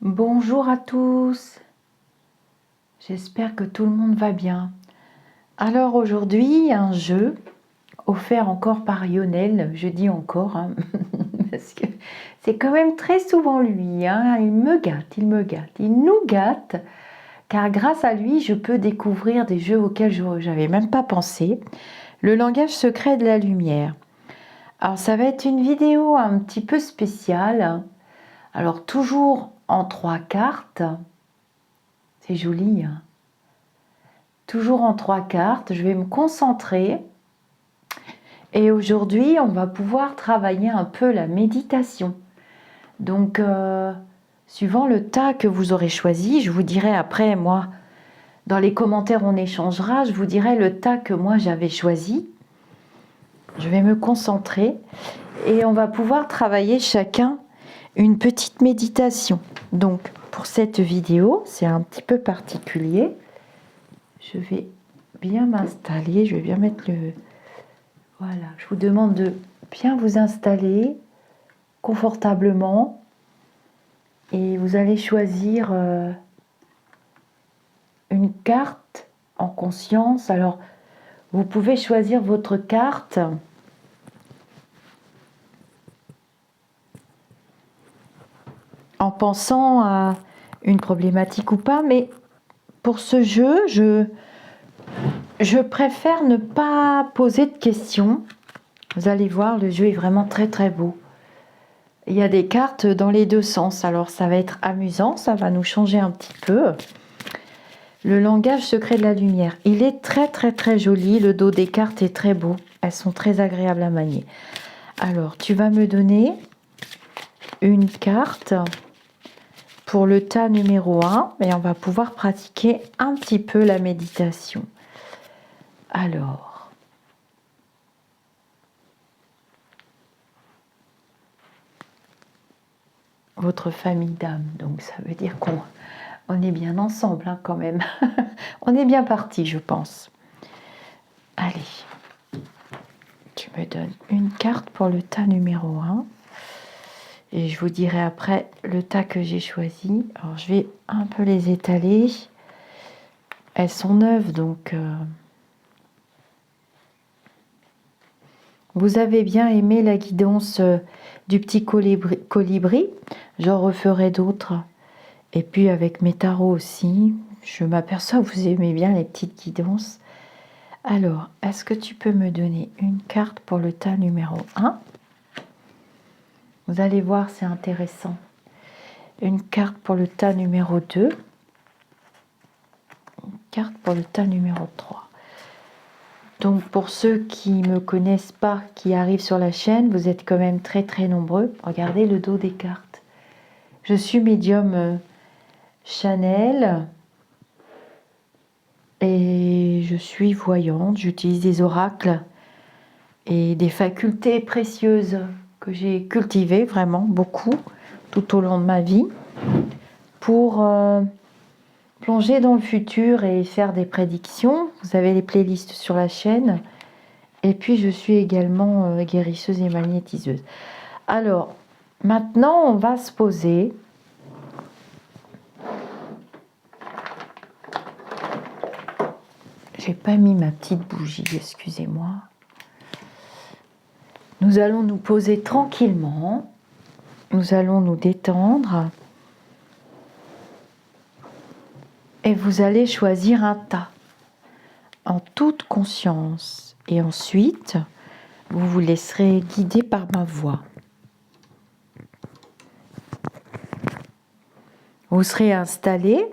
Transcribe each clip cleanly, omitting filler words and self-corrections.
Bonjour à tous, j'espère que tout le monde va bien. Alors aujourd'hui, un jeu offert encore par Lionel, je dis encore, hein, parce que c'est quand même très souvent lui, hein, il me gâte, il nous gâte, car grâce à lui, je peux découvrir des jeux auxquels je n'avais même pas pensé. Le langage secret de la lumière. Alors ça va être une vidéo un petit peu spéciale, alors toujours en 3 cartes, c'est joli, hein. Toujours en 3 cartes, je vais me concentrer et aujourd'hui on va pouvoir travailler un peu la méditation. Donc suivant le tas que vous aurez choisi, je vous dirai après, moi dans les commentaires on échangera, je vous dirai le tas que moi j'avais choisi. Je vais me concentrer et on va pouvoir travailler chacun une petite méditation. Donc pour cette vidéo, c'est un petit peu particulier. Je vais bien m'installer, je vais bien mettre le... Voilà, je vous demande de bien vous installer confortablement et vous allez choisir une carte en conscience. Alors, vous pouvez choisir votre carte en pensant à une problématique ou pas, mais pour ce jeu, je préfère ne pas poser de questions. Vous allez voir, le jeu est vraiment très très beau. Il y a des cartes dans les deux sens, alors ça va être amusant, ça va nous changer un petit peu. Le langage secret de la lumière, il est très très très joli, le dos des cartes est très beau, elles sont très agréables à manier. Alors tu vas me donner une carte pour le tas numéro 1 et on va pouvoir pratiquer un petit peu la méditation. Alors, votre famille d'âme, donc ça veut dire qu'on est bien ensemble, hein, quand même. On est bien parti, je pense. Allez, tu me donnes une carte pour le tas numéro 1. Et je vous dirai après le tas que j'ai choisi. Alors je vais un peu les étaler. Elles sont neuves, donc vous avez bien aimé la guidance du petit colibri. J'en referai d'autres. Et puis avec mes tarots aussi. Je m'aperçois que vous aimez bien les petites guidances. Alors, est-ce que tu peux me donner une carte pour le tas numéro 1? Vous allez voir, c'est intéressant. Une carte pour le tas numéro 2. Une carte pour le tas numéro 3. Donc pour ceux qui ne me connaissent pas, qui arrivent sur la chaîne, vous êtes quand même très très nombreux. Regardez le dos des cartes. Je suis médium Chanel et je suis voyante. J'utilise des oracles et des facultés précieuses que j'ai cultivées vraiment beaucoup tout au long de ma vie pour plonger dans le futur et faire des prédictions. Vous avez les playlists sur la chaîne. Et puis je suis également guérisseuse et magnétiseuse. Alors, maintenant on va se poser. J'ai pas mis ma petite bougie, excusez-moi. Nous allons nous poser tranquillement. Nous allons nous détendre. Et vous allez choisir un tas en toute conscience. Et ensuite, vous vous laisserez guider par ma voix. Vous serez installé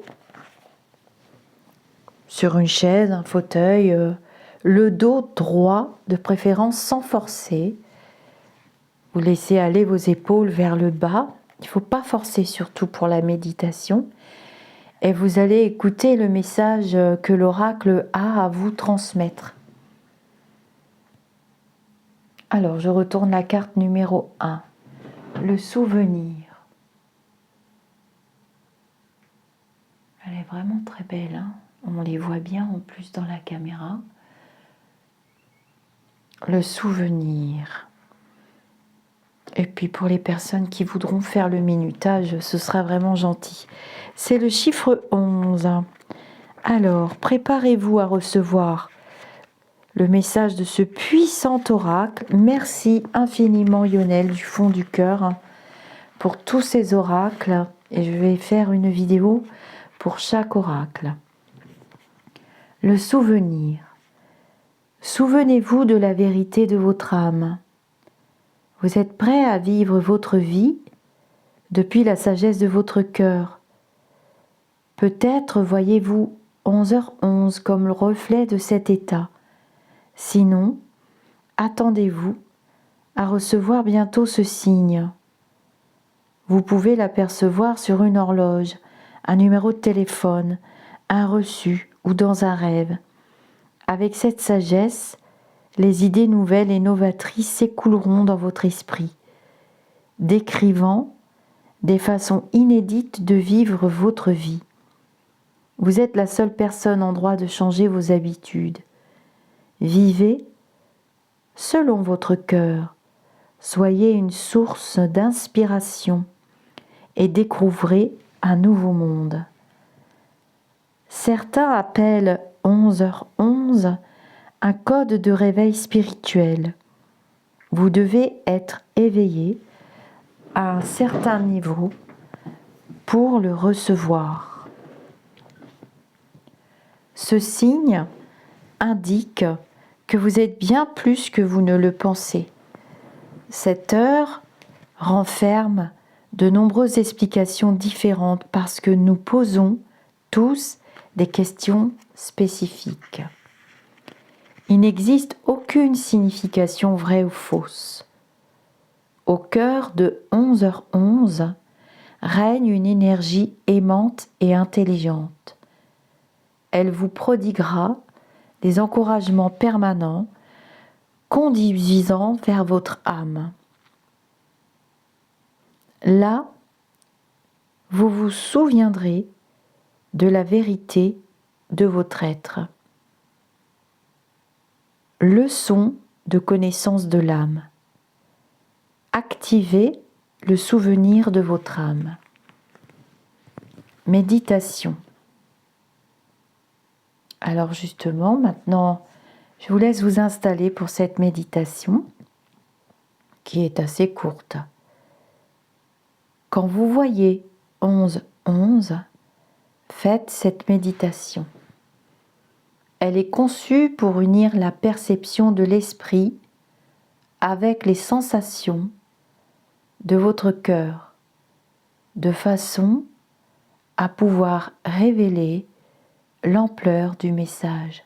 sur une chaise, un fauteuil, le dos droit, de préférence sans forcer. Vous laissez aller vos épaules vers le bas. Il ne faut pas forcer, surtout pour la méditation. Et vous allez écouter le message que l'oracle a à vous transmettre. Alors, je retourne la carte numéro 1. Le souvenir. Elle est vraiment très belle, hein? On les voit bien en plus dans la caméra. Le souvenir. Et puis pour les personnes qui voudront faire le minutage, ce sera vraiment gentil. C'est le chiffre 11. Alors, préparez-vous à recevoir le message de ce puissant oracle. Merci infiniment Lionel du fond du cœur pour tous ces oracles. Et je vais faire une vidéo pour chaque oracle. Le souvenir. Souvenez-vous de la vérité de votre âme. Vous êtes prêt à vivre votre vie depuis la sagesse de votre cœur. Peut-être voyez-vous 11h11 comme le reflet de cet état. Sinon, attendez-vous à recevoir bientôt ce signe. Vous pouvez l'apercevoir sur une horloge, un numéro de téléphone, un reçu ou dans un rêve. Avec cette sagesse, les idées nouvelles et novatrices s'écouleront dans votre esprit, décrivant des façons inédites de vivre votre vie. Vous êtes la seule personne en droit de changer vos habitudes. Vivez selon votre cœur. Soyez une source d'inspiration et découvrez un nouveau monde. Certains appellent 11h11 un code de réveil spirituel. Vous devez être éveillé à un certain niveau pour le recevoir. Ce signe indique que vous êtes bien plus que vous ne le pensez. Cette heure renferme de nombreuses explications différentes parce que nous posons tous des questions spécifiques. Il n'existe aucune signification vraie ou fausse. Au cœur de 11h11 règne une énergie aimante et intelligente. Elle vous prodiguera des encouragements permanents conduisant vers votre âme. Là, vous vous souviendrez de la vérité de votre être. Leçon de connaissance de l'âme. Activez le souvenir de votre âme. Méditation. Alors justement, maintenant, je vous laisse vous installer pour cette méditation qui est assez courte. Quand vous voyez 11-11, faites cette méditation. Elle est conçue pour unir la perception de l'esprit avec les sensations de votre cœur, de façon à pouvoir révéler l'ampleur du message.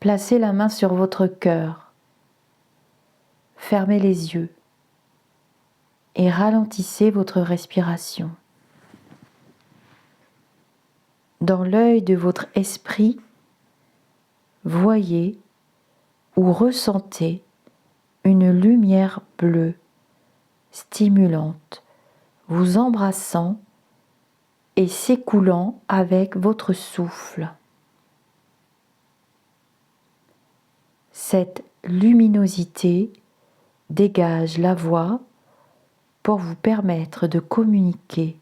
Placez la main sur votre cœur, fermez les yeux et ralentissez votre respiration. Dans l'œil de votre esprit, voyez ou ressentez une lumière bleue, stimulante, vous embrassant et s'écoulant avec votre souffle. Cette luminosité dégage la voie pour vous permettre de communiquer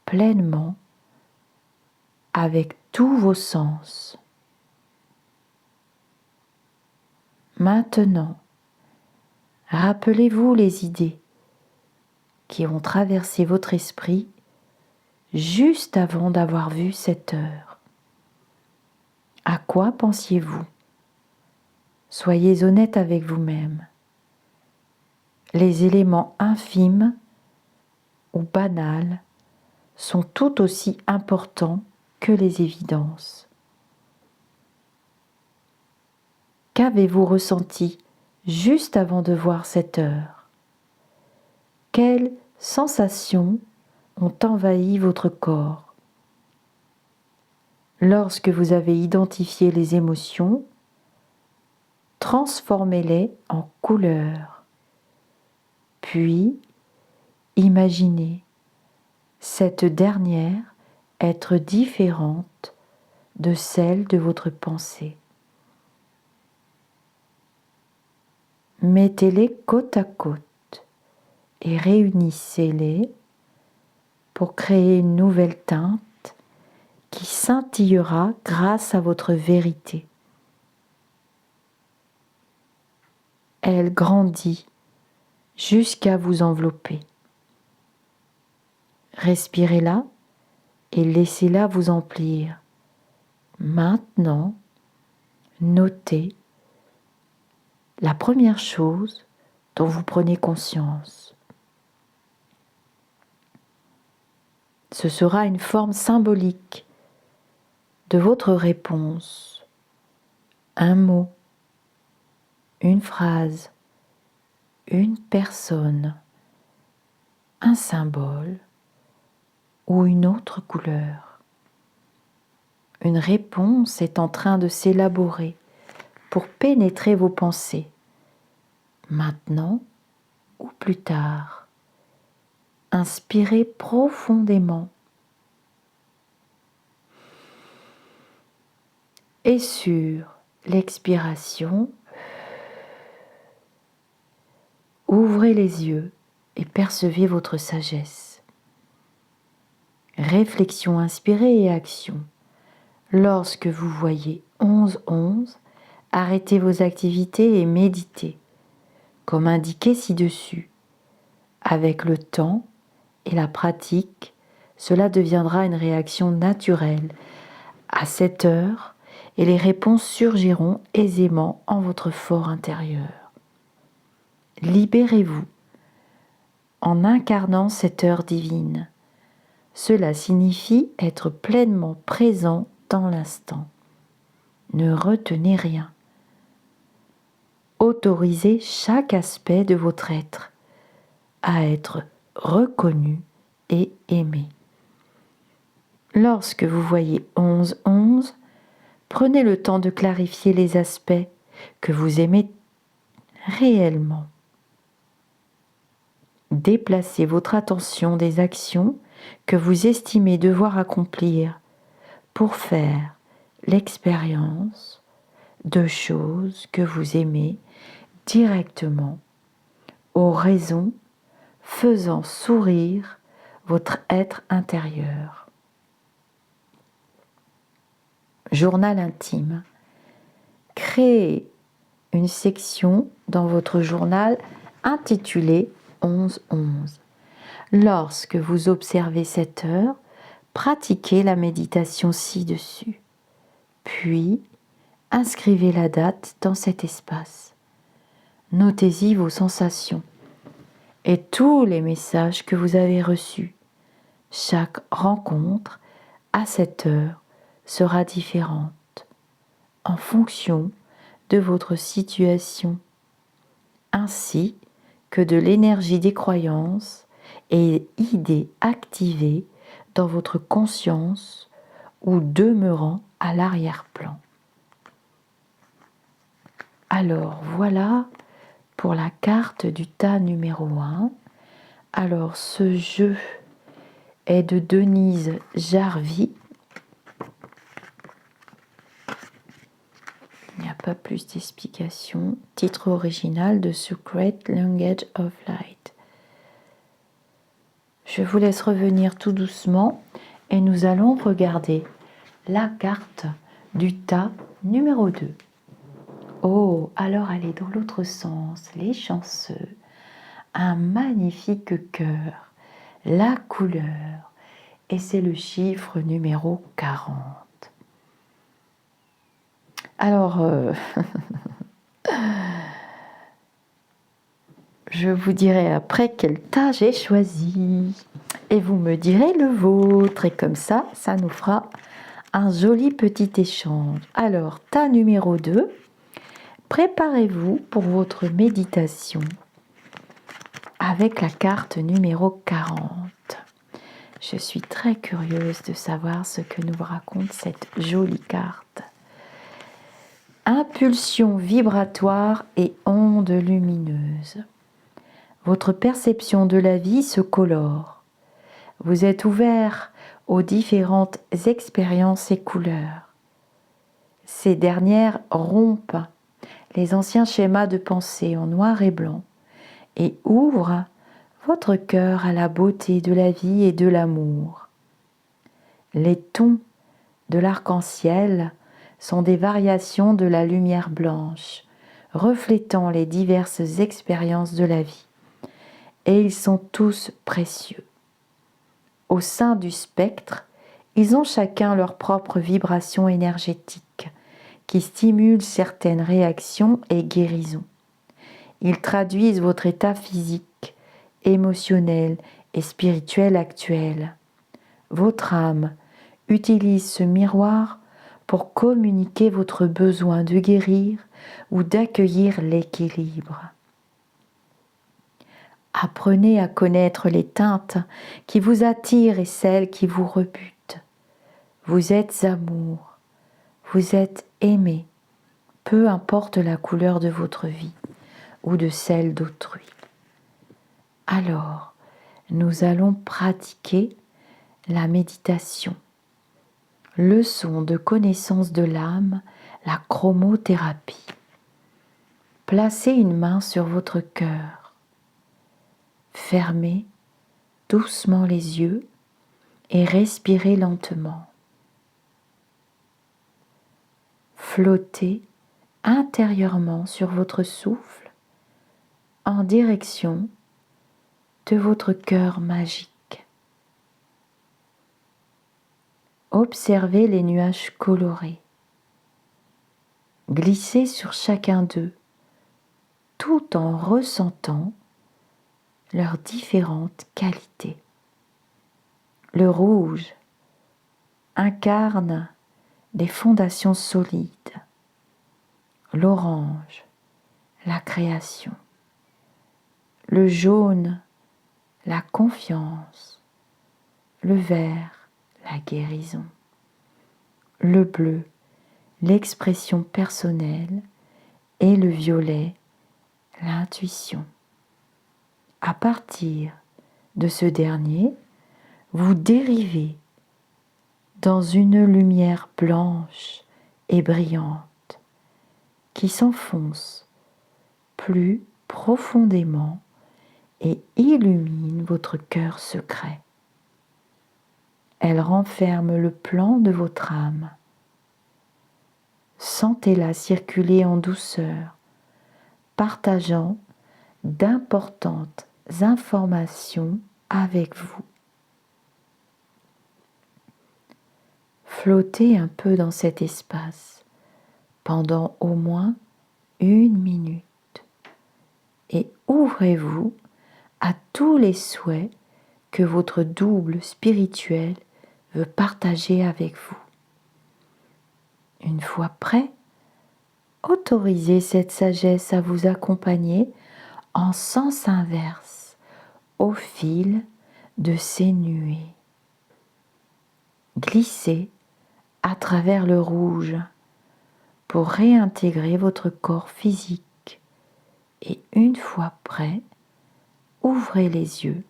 pleinement avec tous vos sens. Maintenant, rappelez-vous les idées qui ont traversé votre esprit juste avant d'avoir vu cette heure. À quoi pensiez-vous ? Soyez honnête avec vous-même. Les éléments infimes ou banals sont tout aussi importants que les évidences. Qu'avez-vous ressenti juste avant de voir cette heure ? Quelles sensations ont envahi votre corps ? Lorsque vous avez identifié les émotions, transformez-les en couleurs. Puis, imaginez cette dernière être différente de celle de votre pensée. Mettez-les côte à côte. et réunissez-les pour créer une nouvelle teinte qui scintillera grâce à votre vérité. Elle grandit jusqu'à vous envelopper. Respirez-la et laissez-la vous emplir. Maintenant, notez la première chose dont vous prenez conscience. Ce sera une forme symbolique de votre réponse. Un mot, une phrase, une personne, un symbole ou une autre couleur. Une réponse est en train de s'élaborer pour pénétrer vos pensées, maintenant ou plus tard. Inspirez profondément et sur l'expiration, ouvrez les yeux et percevez votre sagesse. Réflexion inspirée et action. Lorsque vous voyez 11-11, arrêtez vos activités et méditez, comme indiqué ci-dessus. Avec le temps et la pratique, cela deviendra une réaction naturelle à cette heure et les réponses surgiront aisément en votre fort intérieur. Libérez-vous en incarnant cette heure divine. Cela signifie être pleinement présent dans l'instant. Ne retenez rien. Autorisez chaque aspect de votre être à être reconnu et aimé. Lorsque vous voyez 11-11, prenez le temps de clarifier les aspects que vous aimez réellement. Déplacez votre attention des actions que vous estimez devoir accomplir pour faire l'expérience de choses que vous aimez directement aux raisons faisant sourire votre être intérieur. Journal intime. Créez une section dans votre journal intitulée 11-11. Lorsque vous observez cette heure, pratiquez la méditation ci-dessus. Puis, inscrivez la date dans cet espace. Notez-y vos sensations et tous les messages que vous avez reçus. Chaque rencontre à cette heure sera différente en fonction de votre situation, ainsi que de l'énergie des croyances et idées activées dans votre conscience ou demeurant à l'arrière-plan. Alors voilà pour la carte du tas numéro 1. Alors ce jeu est de Denise Jarvie. Il n'y a pas plus d'explications. Titre original de Secret Language of Light. Je vous laisse revenir tout doucement et nous allons regarder la carte du tas numéro 2. Oh, alors elle est dans l'autre sens, les chanceux. Un magnifique cœur, la couleur, et c'est le chiffre numéro 40. Alors, je vous dirai après quel tas j'ai choisi. Et vous me direz le vôtre. Et comme ça nous fera un joli petit échange. Alors, tas numéro 2. Préparez-vous pour votre méditation avec la carte numéro 40. Je suis très curieuse de savoir ce que nous raconte cette jolie carte. Impulsion vibratoire et onde lumineuse. Votre perception de la vie se colore. Vous êtes ouvert aux différentes expériences et couleurs. Ces dernières rompent les anciens schémas de pensée en noir et blanc et ouvrent votre cœur à la beauté de la vie et de l'amour. Les tons de l'arc-en-ciel sont des variations de la lumière blanche, reflétant les diverses expériences de la vie. Et ils sont tous précieux. Au sein du spectre, ils ont chacun leur propre vibration énergétique qui stimule certaines réactions et guérisons. Ils traduisent votre état physique, émotionnel et spirituel actuel. Votre âme utilise ce miroir pour communiquer votre besoin de guérir ou d'accueillir l'équilibre. Apprenez à connaître les teintes qui vous attirent et celles qui vous rebutent. Vous êtes amour, vous êtes aimé, peu importe la couleur de votre vie ou de celle d'autrui. Alors, nous allons pratiquer la méditation, leçon de connaissance de l'âme, la chromothérapie. Placez une main sur votre cœur. Fermez doucement les yeux et respirez lentement. Flottez intérieurement sur votre souffle en direction de votre cœur magique. Observez les nuages colorés. Glissez sur chacun d'eux tout en ressentant leurs différentes qualités. Le rouge incarne des fondations solides. L'orange, la création. Le jaune, la confiance. Le vert, la guérison. Le bleu, l'expression personnelle. Et le violet, l'intuition. À partir de ce dernier, vous dérivez dans une lumière blanche et brillante qui s'enfonce plus profondément et illumine votre cœur secret. Elle renferme le plan de votre âme. Sentez-la circuler en douceur, partageant d'importantes informations avec vous. Flottez un peu dans cet espace pendant au moins 1 minute et ouvrez-vous à tous les souhaits que votre double spirituel veut partager avec vous. Une fois prêt, autorisez cette sagesse à vous accompagner en sens inverse au fil de ces nuées. Glissez à travers le rouge pour réintégrer votre corps physique et une fois prêt, ouvrez les yeux.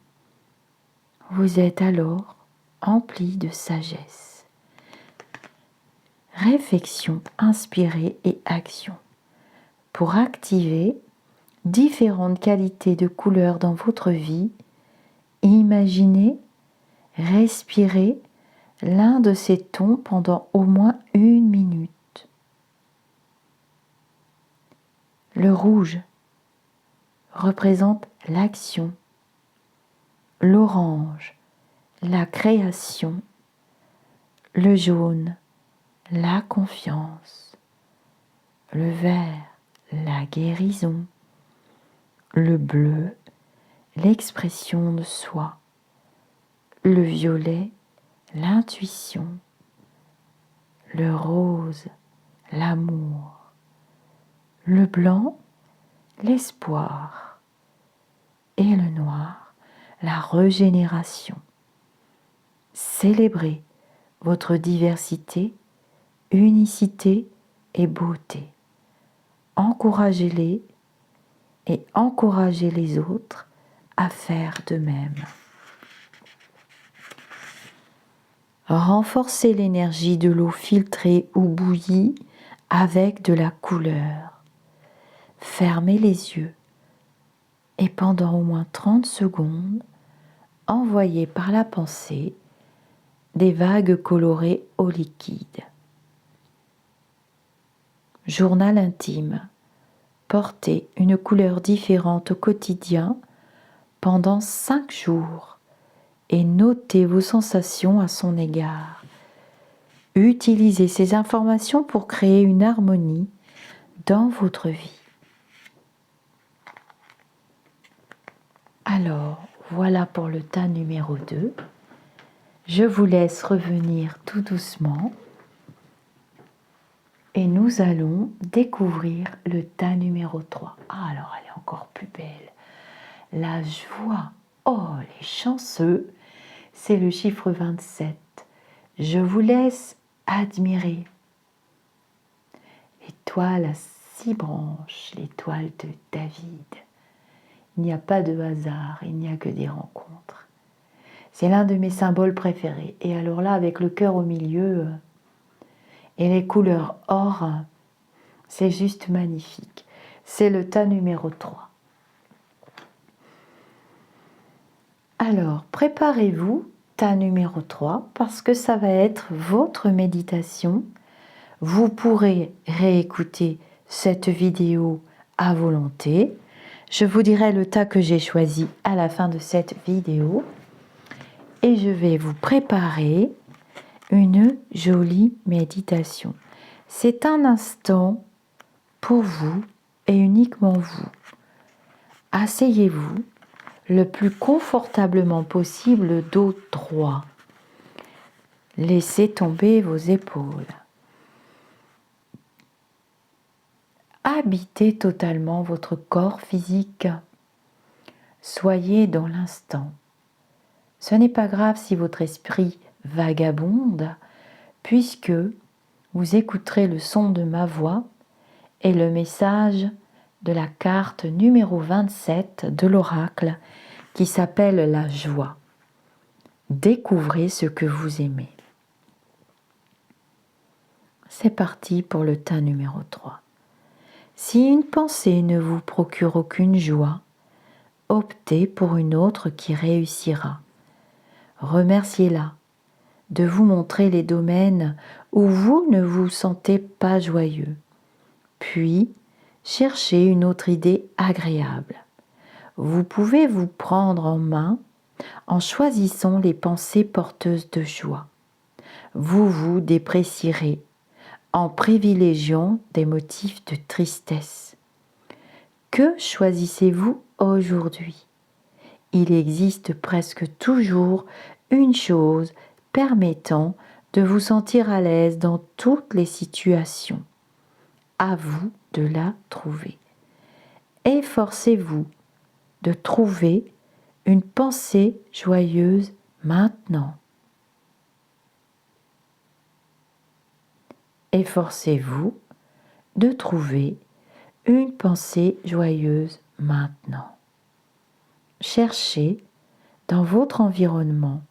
Vous êtes alors empli de sagesse. Réflexion inspirée et action. Pour activer différentes qualités de couleurs dans votre vie, imaginez, respirez l'un de ces tons pendant au moins 1 minute. Le rouge représente l'action, l'orange, la création, le jaune, la confiance, le vert, la guérison, le bleu, l'expression de soi, le violet, l'intuition, le rose, l'amour, le blanc, l'espoir et le noir, la régénération. Célébrez votre diversité, unicité et beauté. Encouragez-les et encouragez les autres à faire de même. Renforcez l'énergie de l'eau filtrée ou bouillie avec de la couleur. Fermez les yeux et pendant au moins 30 secondes, envoyez par la pensée des vagues colorées au liquide. Journal intime. Portez une couleur différente au quotidien pendant 5 jours et notez vos sensations à son égard. Utilisez ces informations pour créer une harmonie dans votre vie. Alors, voilà pour le tas numéro 2. Je vous laisse revenir tout doucement et nous allons découvrir le tas numéro 3. Ah, alors elle est encore plus belle. La joie. Oh, les chanceux, c'est le chiffre 27. Je vous laisse admirer. L'étoile à 6 branches, l'étoile de David. Il n'y a pas de hasard, il n'y a que des rencontres. C'est l'un de mes symboles préférés. Et alors là, avec le cœur au milieu et les couleurs or, c'est juste magnifique. C'est le tas numéro 3. Alors, préparez-vous, tas numéro 3, parce que ça va être votre méditation. Vous pourrez réécouter cette vidéo à volonté. Je vous dirai le tas que j'ai choisi à la fin de cette vidéo. Et je vais vous préparer une jolie méditation. C'est un instant pour vous et uniquement vous. Asseyez-vous le plus confortablement possible, dos droit. Laissez tomber vos épaules. Habitez totalement votre corps physique. Soyez dans l'instant. Ce n'est pas grave si votre esprit vagabonde, puisque vous écouterez le son de ma voix et le message de la carte numéro 27 de l'oracle qui s'appelle la joie. Découvrez ce que vous aimez. C'est parti pour le tas numéro 3. Si une pensée ne vous procure aucune joie, optez pour une autre qui réussira. Remerciez-la de vous montrer les domaines où vous ne vous sentez pas joyeux. Puis, cherchez une autre idée agréable. Vous pouvez vous prendre en main en choisissant les pensées porteuses de joie. Vous vous déprécierez en privilégiant des motifs de tristesse. Que choisissez-vous aujourd'hui ? Il existe presque toujours une chose permettant de vous sentir à l'aise dans toutes les situations. À vous de la trouver. Efforcez-vous de trouver une pensée joyeuse maintenant. Efforcez-vous de trouver une pensée joyeuse maintenant. Cherchez dans votre environnement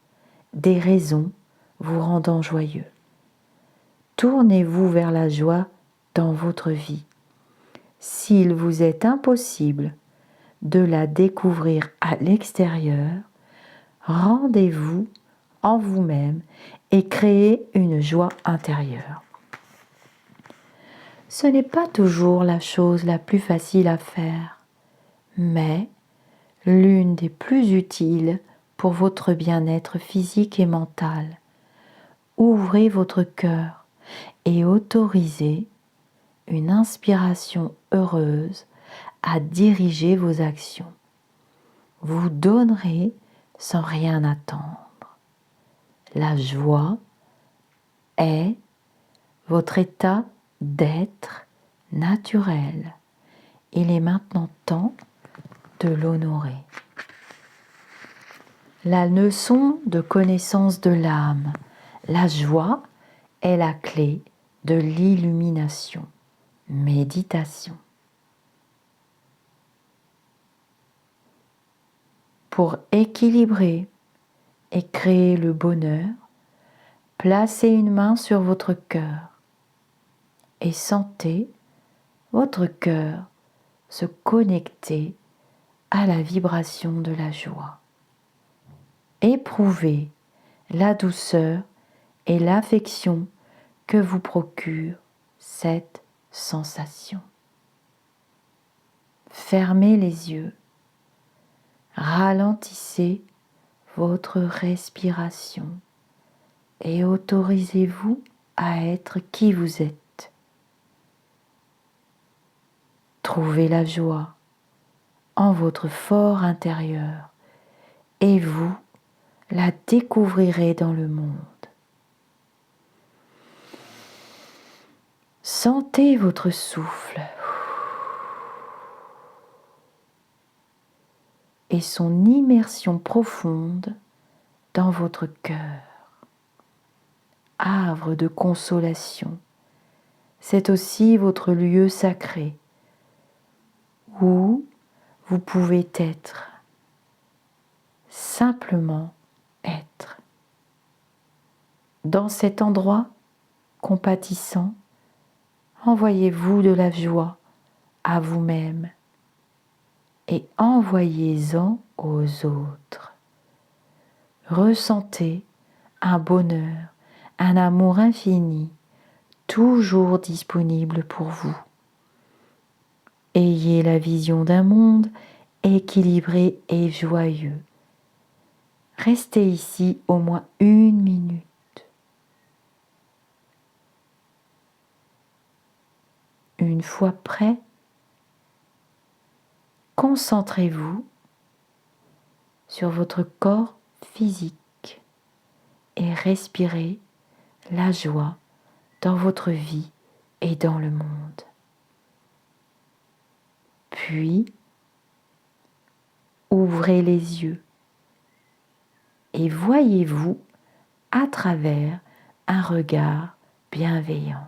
des raisons vous rendant joyeux. Tournez-vous vers la joie dans votre vie. S'il vous est impossible de la découvrir à l'extérieur, rendez-vous en vous-même et créez une joie intérieure. Ce n'est pas toujours la chose la plus facile à faire, mais l'une des plus utiles pour votre bien-être physique et mental. Ouvrez votre cœur et autorisez une inspiration heureuse à diriger vos actions. Vous donnerez sans rien attendre. La joie est votre état d'être naturel. Il est maintenant temps de l'honorer. La leçon de connaissance de l'âme. La joie est la clé de l'illumination. Méditation. Pour équilibrer et créer le bonheur, placez une main sur votre cœur et sentez votre cœur se connecter à la vibration de la joie. Éprouvez la douceur et l'affection que vous procure cette sensation. Fermez les yeux, ralentissez votre respiration et autorisez-vous à être qui vous êtes. Trouvez la joie en votre fort intérieur et vous la découvrirez dans le monde. Sentez votre souffle et son immersion profonde dans votre cœur. Havre de consolation, c'est aussi votre lieu sacré où vous pouvez être, simplement être. Dans cet endroit compatissant, envoyez-vous de la joie à vous-même et envoyez-en aux autres. Ressentez un bonheur, un amour infini, toujours disponible pour vous. Ayez la vision d'un monde équilibré et joyeux. Restez ici au moins 1 minute. Une fois prêt, concentrez-vous sur votre corps physique et respirez la joie dans votre vie et dans le monde. Puis, ouvrez les yeux et voyez-vous à travers un regard bienveillant.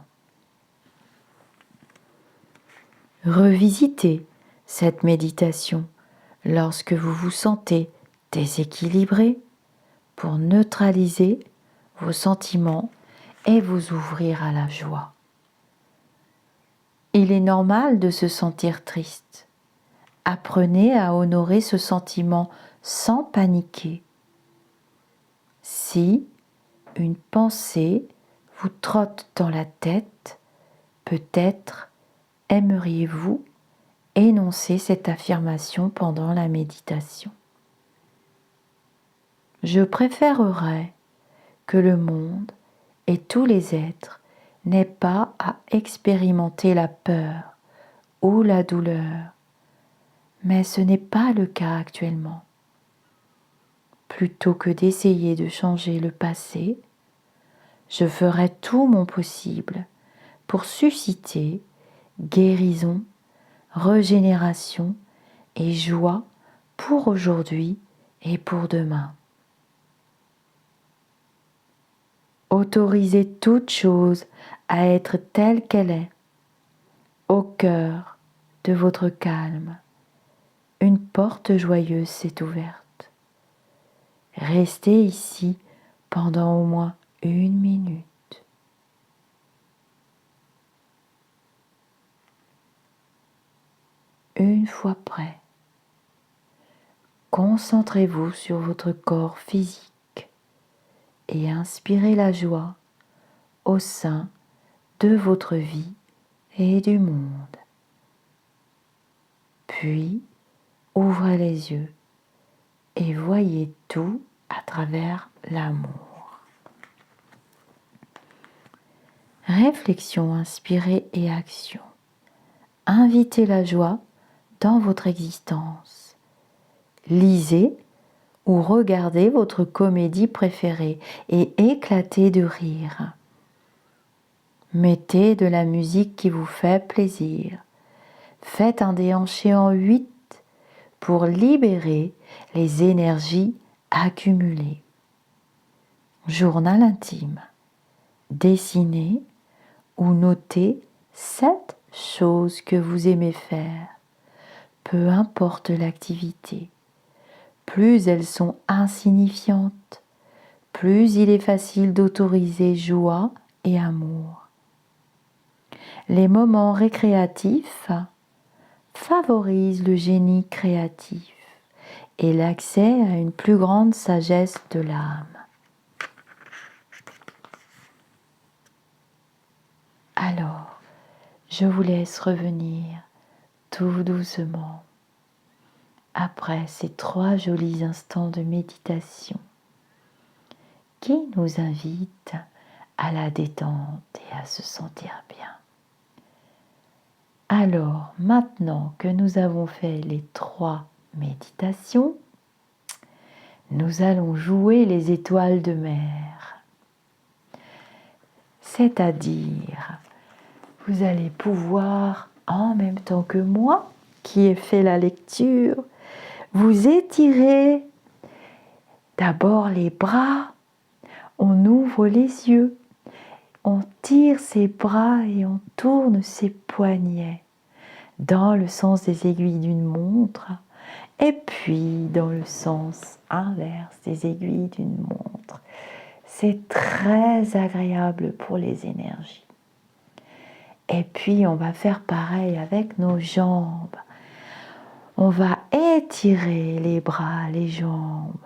Revisitez cette méditation lorsque vous vous sentez déséquilibré pour neutraliser vos sentiments et vous ouvrir à la joie. Il est normal de se sentir triste. Apprenez à honorer ce sentiment sans paniquer. Si une pensée vous trotte dans la tête, peut-être aimeriez-vous énoncer cette affirmation pendant la méditation. Je préférerais que le monde et tous les êtres n'aient pas à expérimenter la peur ou la douleur, mais ce n'est pas le cas actuellement. Plutôt que d'essayer de changer le passé, je ferai tout mon possible pour susciter guérison, régénération et joie pour aujourd'hui et pour demain. Autorisez toute chose à être telle qu'elle est, au cœur de votre calme. Une porte joyeuse s'est ouverte. Restez ici pendant au moins 1 minute. Une fois prêt, concentrez-vous sur votre corps physique et inspirez la joie au sein de votre vie et du monde. Puis, ouvrez les yeux et voyez tout à travers l'amour. Réflexion inspirée et action. Invitez la joie dans votre existence. Lisez ou regardez votre comédie préférée et éclatez de rire. Mettez de la musique qui vous fait plaisir. Faites un déhanché en 8 pour libérer les énergies accumulées. Journal intime. Dessinez ou notez 7 choses que vous aimez faire. Peu importe l'activité. Plus elles sont insignifiantes, plus il est facile d'autoriser joie et amour. Les moments récréatifs favorise le génie créatif et l'accès à une plus grande sagesse de l'âme. Alors, je vous laisse revenir tout doucement après ces 3 jolis instants de méditation qui nous invitent à la détente et à se sentir bien. Alors, maintenant que nous avons fait les 3 méditations, nous allons jouer les étoiles de mer. C'est-à-dire, vous allez pouvoir, en même temps que moi, qui ai fait la lecture, vous étirer d'abord les bras, on ouvre les yeux, on tire ses bras et on tourne ses poignets dans le sens des aiguilles d'une montre et puis dans le sens inverse des aiguilles d'une montre. C'est très agréable pour les énergies. Et puis on va faire pareil avec nos jambes. On va étirer les bras, les jambes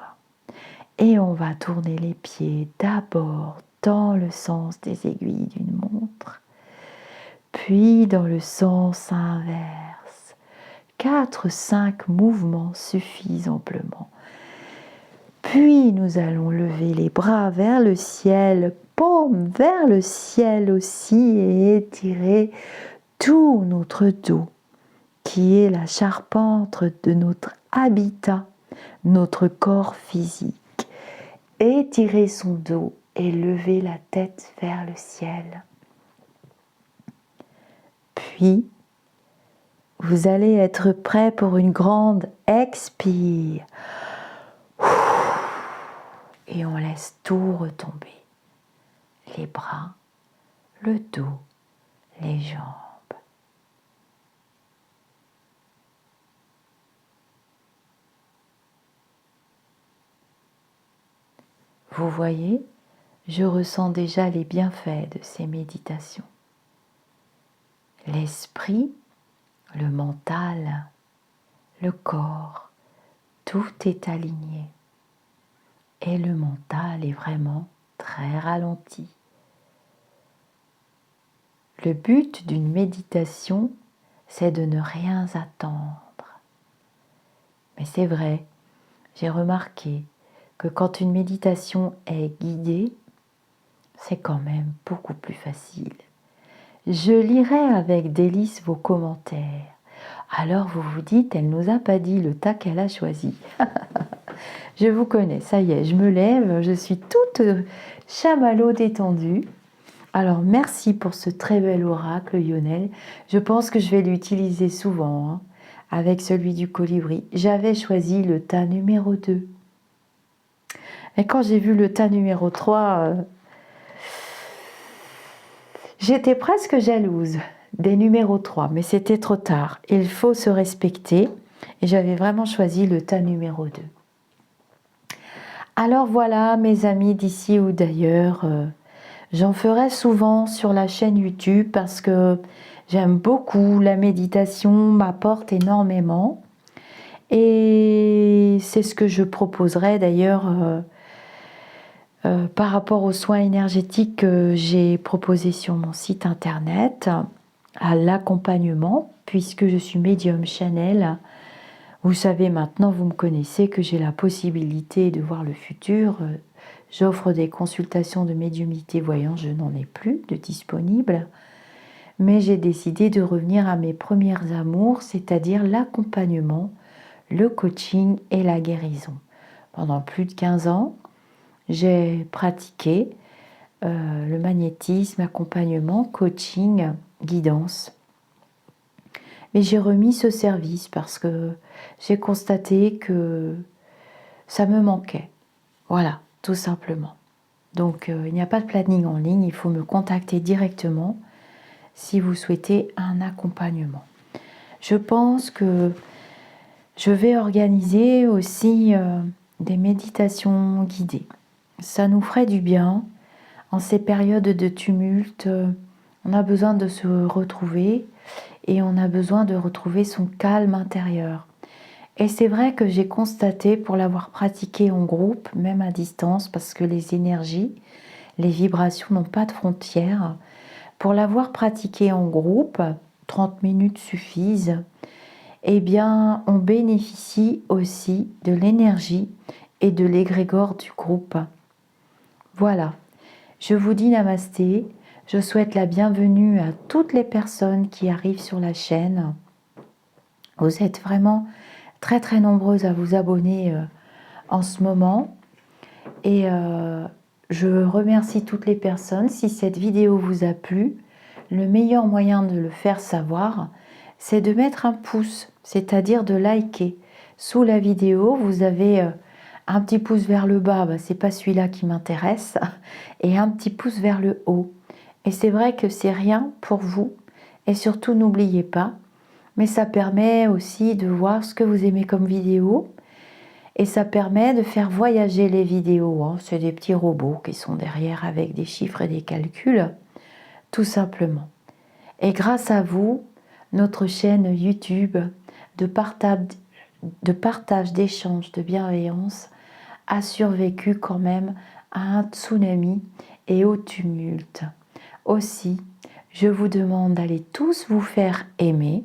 et on va tourner les pieds d'abord dans le sens des aiguilles d'une montre, puis dans le sens inverse. 4-5 mouvements suffisent amplement. Puis nous allons lever les bras vers le ciel, paume vers le ciel aussi et étirer tout notre dos, qui est la charpente de notre habitat, notre corps physique. Étirer son dos et lever la tête vers le ciel. Puis, vous allez être prêt pour une grande expire. Et on laisse tout retomber. Les bras, le dos, les jambes. Vous voyez, je ressens déjà les bienfaits de ces méditations. L'esprit, le mental, le corps, tout est aligné. Et le mental est vraiment très ralenti. Le but d'une méditation, c'est de ne rien attendre. Mais c'est vrai, j'ai remarqué que quand une méditation est guidée, c'est quand même beaucoup plus facile. Je lirai avec délice vos commentaires. Alors vous vous dites, elle nous a pas dit le tas qu'elle a choisi. Je vous connais, ça y est, je me lève, je suis toute chamallow détendue. Alors merci pour ce très bel oracle, Lionel. Je pense que je vais l'utiliser souvent, hein, avec celui du colibri. J'avais choisi le tas numéro 2. Et quand j'ai vu le tas numéro 3, j'étais presque jalouse des numéros 3, mais c'était trop tard. Il faut se respecter. Et j'avais vraiment choisi le tas numéro 2. Alors voilà, mes amis d'ici ou d'ailleurs, j'en ferai souvent sur la chaîne YouTube parce que j'aime beaucoup, la méditation m'apporte énormément. Et c'est ce que je proposerai d'ailleurs par rapport aux soins énergétiques que j'ai proposés sur mon site internet, à l'accompagnement, puisque je suis médium Chanel. Vous savez maintenant, vous me connaissez, que j'ai la possibilité de voir le futur. J'offre des consultations de médiumnité voyant, je n'en ai plus de disponibles. Mais j'ai décidé de revenir à mes premières amours, c'est-à-dire l'accompagnement, le coaching et la guérison. Pendant plus de 15 ans, j'ai pratiqué le magnétisme, accompagnement, coaching, guidance. Mais j'ai remis ce service parce que j'ai constaté que ça me manquait. Voilà, tout simplement. Donc il n'y a pas de planning en ligne, il faut me contacter directement si vous souhaitez un accompagnement. Je pense que je vais organiser aussi des méditations guidées. Ça nous ferait du bien. En ces périodes de tumulte, on a besoin de se retrouver et on a besoin de retrouver son calme intérieur. Et c'est vrai que j'ai constaté, pour l'avoir pratiqué en groupe, même à distance, parce que les énergies, les vibrations n'ont pas de frontières, pour l'avoir pratiqué en groupe, 30 minutes suffisent, eh bien, on bénéficie aussi de l'énergie et de l'égrégore du groupe. Voilà, je vous dis namasté, je souhaite la bienvenue à toutes les personnes qui arrivent sur la chaîne. Vous êtes vraiment très très nombreuses à vous abonner en ce moment et je remercie toutes les personnes. Si cette vidéo vous a plu, le meilleur moyen de le faire savoir, c'est de mettre un pouce, c'est-à-dire de liker. Sous la vidéo, vous avez un petit pouce vers le bas, c'est pas celui-là qui m'intéresse, et un petit pouce vers le haut. Et c'est vrai que c'est rien pour vous, et surtout n'oubliez pas, mais ça permet aussi de voir ce que vous aimez comme vidéo, et ça permet de faire voyager les vidéos. Hein. C'est des petits robots qui sont derrière avec des chiffres et des calculs, tout simplement. Et grâce à vous, notre chaîne YouTube de partage, d'échange, de bienveillance a survécu quand même à un tsunami et au tumulte. Aussi, je vous demande d'aller tous vous faire aimer,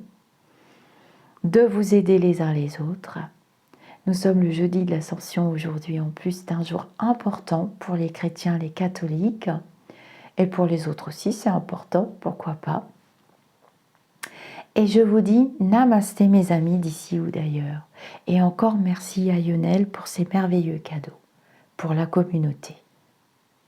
de vous aider les uns les autres. Nous sommes le jeudi de l'Ascension aujourd'hui, en plus c'est un jour important pour les chrétiens, les catholiques, et pour les autres aussi c'est important, pourquoi pas. Et je vous dis namasté mes amis d'ici ou d'ailleurs. Et encore merci à Lionel pour ses merveilleux cadeaux pour la communauté.